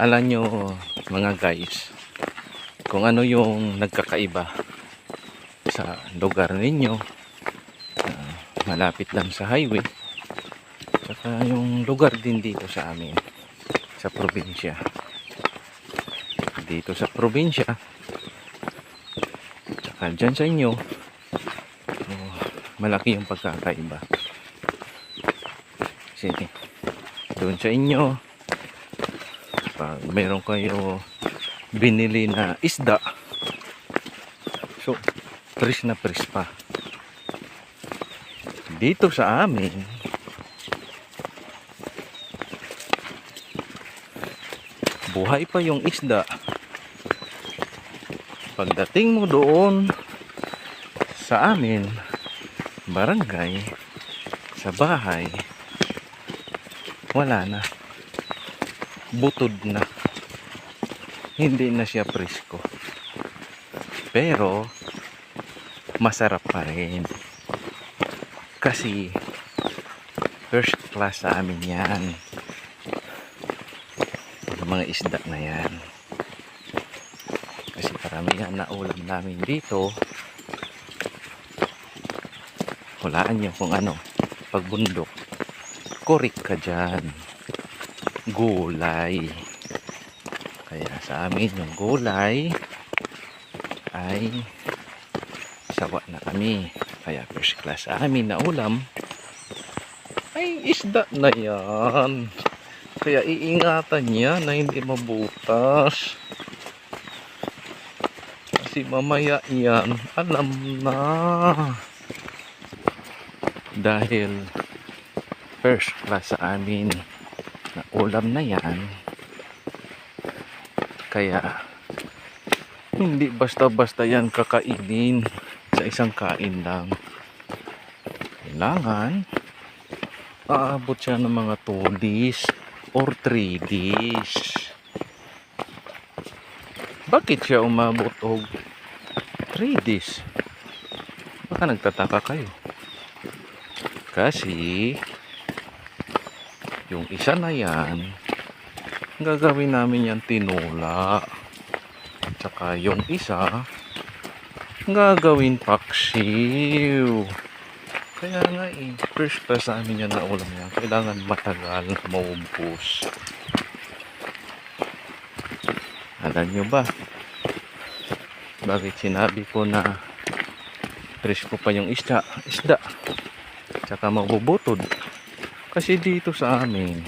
Alam nyo mga guys, kung ano yung nagkakaiba sa lugar ninyo, malapit lang sa highway, saka yung lugar din dito sa amin sa probinsya. Dito sa probinsya saka dyan sa inyo, malaki yung pagkakaiba. Kasi doon sa inyo, pag meron kayo binili na isda, so fresh na fresh pa. Dito sa amin, buhay pa yung isda. Pagdating mo doon sa amin barangay, sa bahay, wala na, butod na, hindi na siya presko, pero masarap pa rin kasi first class sa amin yan, mga isda na yan. Kasi karamihan na ulam namin dito, hulaan nyo kung ano, pagbundok, kurik ka dyan, gulay. Kaya sa amin yung gulay ay sawa na kami. Kaya first class sa amin na ulam ay isda na yan. Kaya iingatan niya na hindi mabutas, kasi mamaya yan alam na, dahil first class sa amin na ulam na yan. Kaya hindi basta-basta yan kakainin sa isang kain lang. Kailangan aabot siya ng mga 2 days or 3 days. Bakit siya umabot og 3 days? Baka nagtataka kayo. Kasi yung isa na yan, gagawin namin yan tinola. Tsaka yung isa, gagawin paksiw. Kaya nga first class sa amin yan na ulam yan. Kailangan matagal na maubos. Alam nyo ba bakit sinabi ko na presko pa yung isda tsaka mabubutod? Kasi dito sa amin